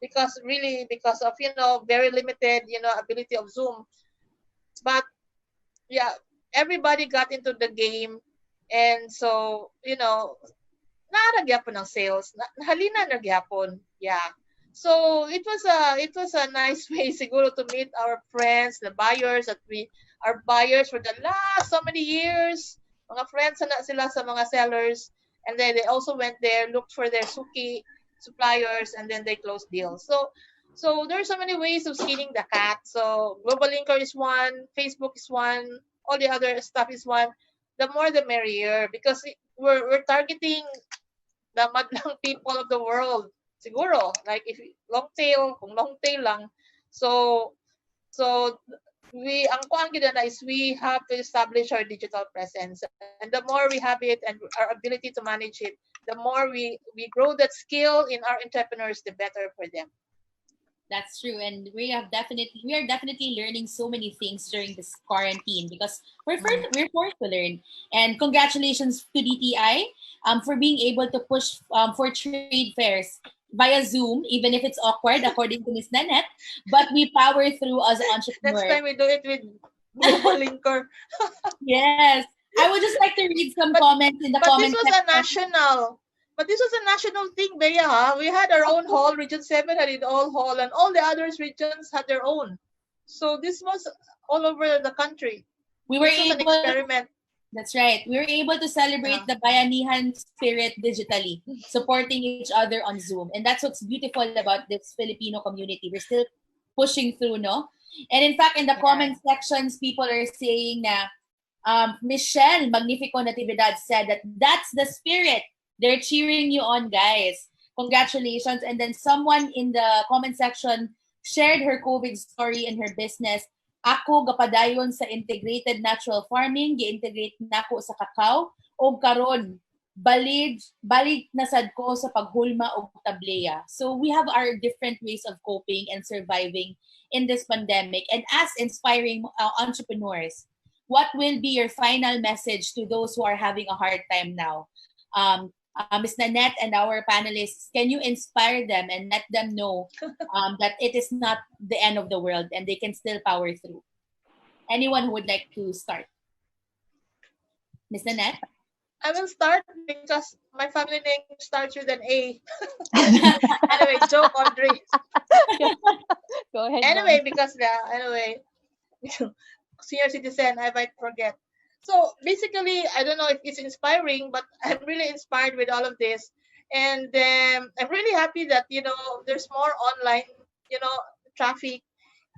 because of very limited ability of Zoom. But yeah, everybody got into the game, and so naaragyapon ng sales. Halina na gyapon. Yeah. So it was a nice way siguro to meet our friends, the buyers that our buyers for the last so many years. Mga friends na sila sa mga sellers, and then they also went there, looked for their suki suppliers, and then they closed deals. So there's so many ways of skinning the cat. So Global Linker is one, Facebook is one, all the other stuff is one. The more the merrier, because we're targeting the madlang people of the world. Siguro, like if kung long tail lang. So ang kuang gid na is we have to establish our digital presence, and the more we have it and our ability to manage it, the more we grow that skill in our entrepreneurs, the better for them. That's true, and we are definitely learning so many things during this quarantine because we're forced to learn. And congratulations to DTI for being able to push for trade fairs via Zoom, even if it's awkward, according to Miss Nanette. But we power through as entrepreneurs. Next time we do it with Global Linker. Yes, I would just like to read some comments in the comments. But this was a national thing, Bea. We had our own hall. Region 7 had its own hall, and all the other regions had their own. So this was all over the country. This was an experiment. That's right. We were able to celebrate the Bayanihan spirit digitally, supporting each other on Zoom. And that's what's beautiful about this Filipino community. We're still pushing through, no? And in fact, in the comment sections, people are saying na Michelle Magnifico Natividad said that that's the spirit. They're cheering you on, guys. Congratulations. And then someone in the comment section shared her COVID story in her business. Ako gapadayon sa integrated natural farming, gi-integrate nako sa cacao, o karon balik na sad ko sa paghulma og tableya. So we have our different ways of coping and surviving in this pandemic. And as inspiring entrepreneurs, what will be your final message to those who are having a hard time now? Ms. Nanette and our panelists, can you inspire them and let them know that it is not the end of the world and they can still power through? Anyone who would like to start? Ms. Nanette? I will start because my family name starts with an A. Anyway, joke, Audrey. Go ahead. Anyway, senior citizen, I might forget. So basically, I don't know if it's inspiring, but I'm really inspired with all of this. And I'm really happy that, there's more online, traffic.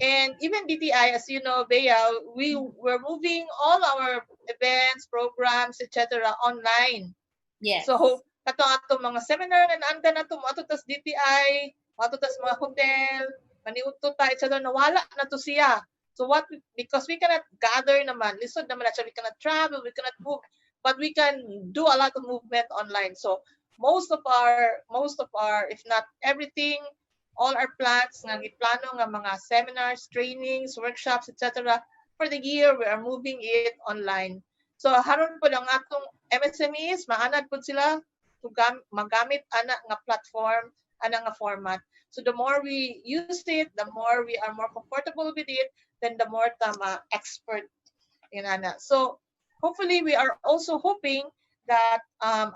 And even DTI, as you know, Bea, we're moving all our events, programs, etc. online. Yes. So, ato mga seminar na naanda na to, ato tas DTI, matutas mga hotel, maniudto ta, etc. Nawala na to siya. So because we cannot gather naman, lisod naman na siya, we cannot travel, we cannot move, but we can do a lot of movement online. So most of our, if not everything, all our plans nga giplano nga mga seminars, trainings, workshops, etc. for the year, we are moving it online. So haron po lang atong MSMEs, maanad po sila to magamit ana nga platform, ana nga format. So the more we use it, the more we are more comfortable with it, then the more tama expert in ana. So hopefully we are also hoping that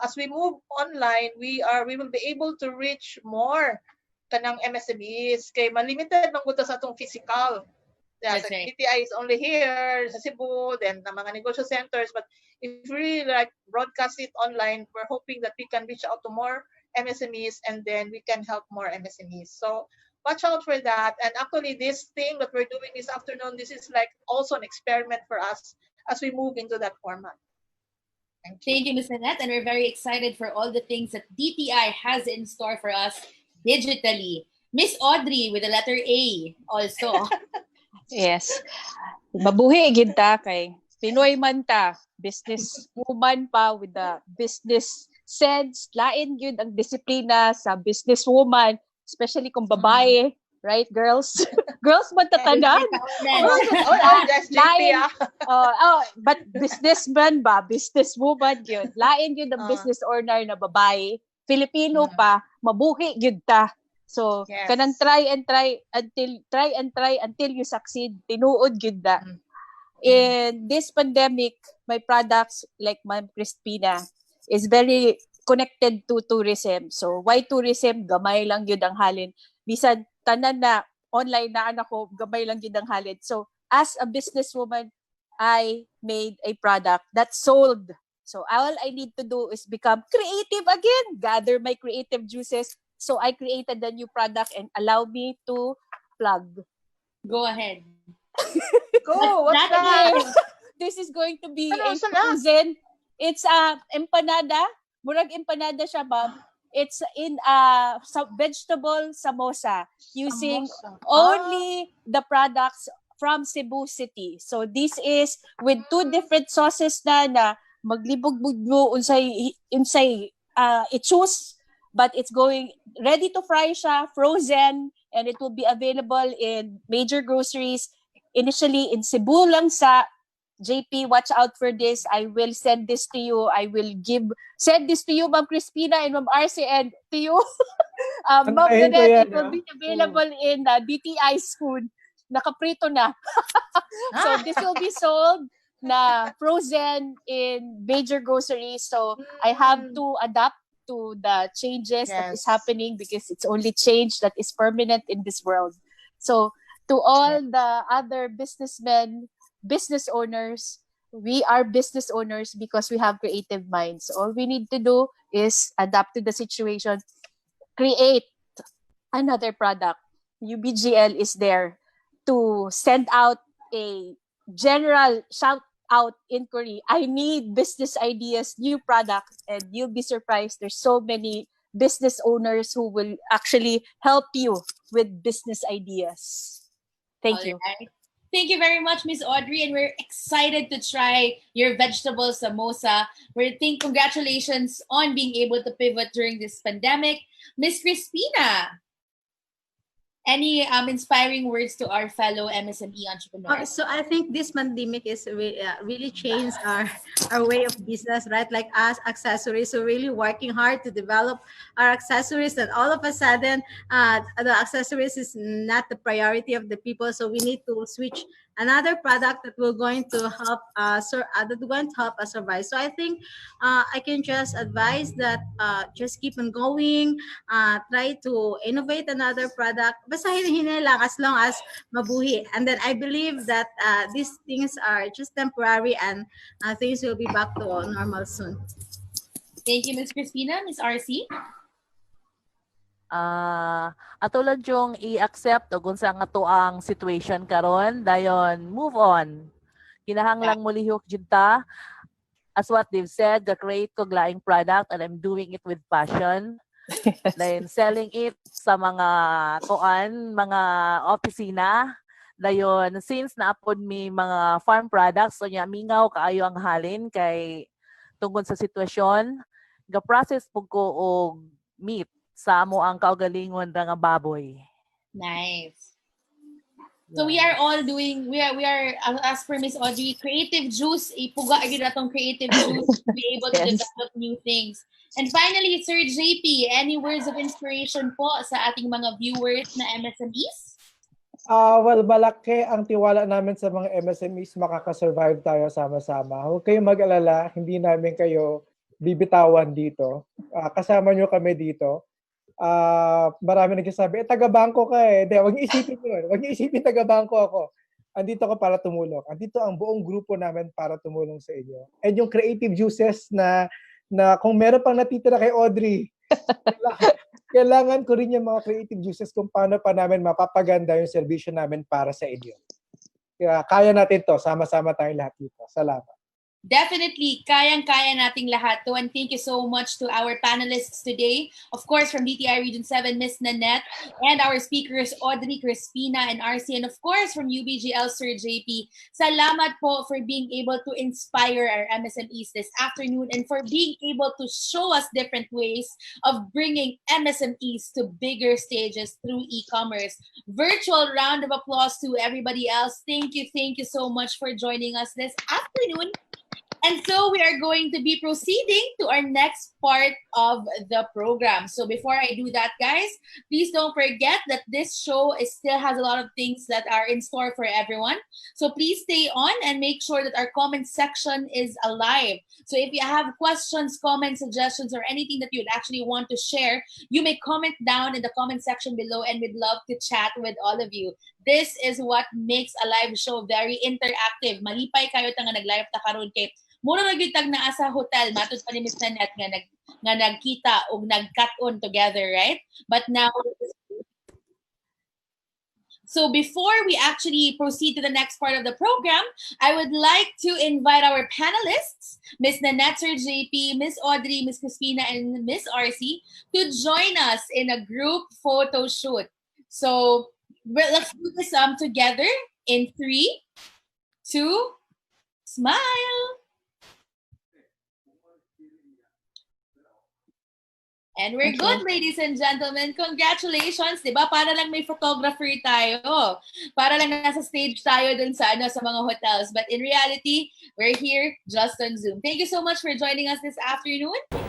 as we move online, we will be able to reach more kanang MSMEs kay malimited man gud sa atong physical. Yeah, so right. DTI is only here sa Cebu, then the mga negosyo centers, but if we like broadcast it online, we're hoping that we can reach out to more MSMEs and then we can help more MSMEs. So watch out for that. And actually this thing that we're doing this afternoon, this is like also an experiment for us as we move into that format. Thank you, Ms. Nanette, and we're very excited for all the things that DTI has in store for us digitally. Miss Audrey with the letter A also. Yes. Mabuhi gid ta kay Pinoy man ta, business woman pa with the business sense, lain gyud ang disiplina sa business woman, especially kung babae, right girls? Girls man ta tanan. But businessman ba, business woman gyud. Lain gyud ang business owner na babae, Filipino pa, mabuhi gyud ta. So, kanang try and try until you succeed. Tinuod gyud da. In this pandemic, my products like Ma'am Crispina is very connected to tourism. So, why tourism? Gamay lang gyud ang halin. Bisan tanan na online na anak ko, gamay lang gyud ang halin. So, as a businesswoman, I made a product that sold. So, all I need to do is become creative again, gather my creative juices. So I created a new product and allow me to plug. Go ahead. Go. What's that? This is going to be a frozen. It's empanada. Murag empanada siya, ma'am. It's in vegetable samosa using only the products from Cebu City. So this is with 2 different sauces na maglibog-bug mo unsay i-choose. But it's going ready to fry siya, frozen, and it will be available in major groceries. Initially in Cebu lang sa JP, watch out for this. I will send this to you. I will send this to you, Ma'am Crispina and Ma'am Arce, and to you, Ma'am Nanette. It will be available in DTI soon. Nakaprito na. So this will be sold na frozen in major groceries. So I have to adapt to the changes that is happening because it's only change that is permanent in this world. So to all the other businessmen, business owners, we are business owners because we have creative minds. All we need to do is adapt to the situation, create another product. UBGL is there to send out a general shout out inquiry. I need business ideas, new products, and you'll be surprised. There's so many business owners who will actually help you with business ideas. Thank you. Right. Thank you very much, Miss Audrey, and we're excited to try your vegetable samosa. Congratulations on being able to pivot during this pandemic. Miss Crispina, any inspiring words to our fellow MSME entrepreneurs? So I think this pandemic is really changed our way of business, right? Like us accessories, so really working hard to develop our accessories, and all of a sudden, the accessories is not the priority of the people. So we need to switch another product that will going to help us survive. So I think I can just advise that just keep on going, try to innovate another product. Basta hinahinay lang as long as mabuhi. And then I believe that these things are just temporary and things will be back to normal soon. Thank you, Ms. Crispina. Ms. RC? Atulad yung i-accept o kung saan nga to ang situation karon, dayon move on. Kinahanglang mo lihok jud ta. As what they've said, the create ko glaing product and I'm doing it with passion. Then selling it sa mga mga opisina. Dayon since naapod mi mga farm products so nya mingaw kaayo ang halin kay tungkol sa sitwasyon ga-process pug ko og meat sa amo ang kaugalingon nga baboy. Nice. So we are all doing, we are as per Miss Audrey, creative juice, ipuga agad natong creative juice to be able to develop new things. And finally, Sir JP, any words of inspiration po sa ating mga viewers na MSMEs? Well, malaki ang tiwala namin sa mga MSMEs, makakasurvive tayo sama-sama. Huwag kayong mag-alala, hindi namin kayo bibitawan dito. Kasama nyo kami dito. Marami nagsasabi, taga-bangko ka eh. Huwag niyo isipin yun. Huwag niyo isipin taga-bangko ako. Andito ko para tumulong. Andito ang buong grupo namin para tumulong sa inyo. And yung creative juices na kung meron pang natitira kay Audrey, kailangan ko rin yung mga creative juices kung paano pa namin mapapaganda yung servisyo namin para sa inyo. Kaya natin to. Sama-sama tayong lahat dito. Salamat. Definitely, kayang-kaya nating lahat to. And thank you so much to our panelists today. Of course, from DTI Region 7, Miss Nanette, and our speakers, Audrey, Crispina, and RC. And of course, from UBGL, Sir JP. Salamat po for being able to inspire our MSMEs this afternoon and for being able to show us different ways of bringing MSMEs to bigger stages through e-commerce. Virtual round of applause to everybody else. Thank you so much for joining us this afternoon. And so we are going to be proceeding to our next part of the program. So before I do that, guys, please don't forget that this show still has a lot of things that are in store for everyone. So please stay on and make sure that our comment section is alive. So if you have questions, comments, suggestions, or anything that you'd actually want to share, you may comment down in the comment section below and we'd love to chat with all of you. This is what makes a live show very interactive. Malipay kayo ta nga nag-live ta karon kay mura na gyud tag naa sa hotel matud pa ni Miss Nanette nga nagkita og nag-cut-on together, right? But now, so before we actually proceed to the next part of the program, I would like to invite our panelists, Miss Nanette, Sir JP, Miss Audrey, Miss Crispina, and Miss RC to join us in a group photo shoot. So let's do this together in 3, 2, smile. And we're good, ladies and gentlemen. Congratulations, di ba? Para lang may photographer tayo. Para lang nasa stage tayo dun sa mga hotels. But in reality, we're here just on Zoom. Thank you so much for joining us this afternoon.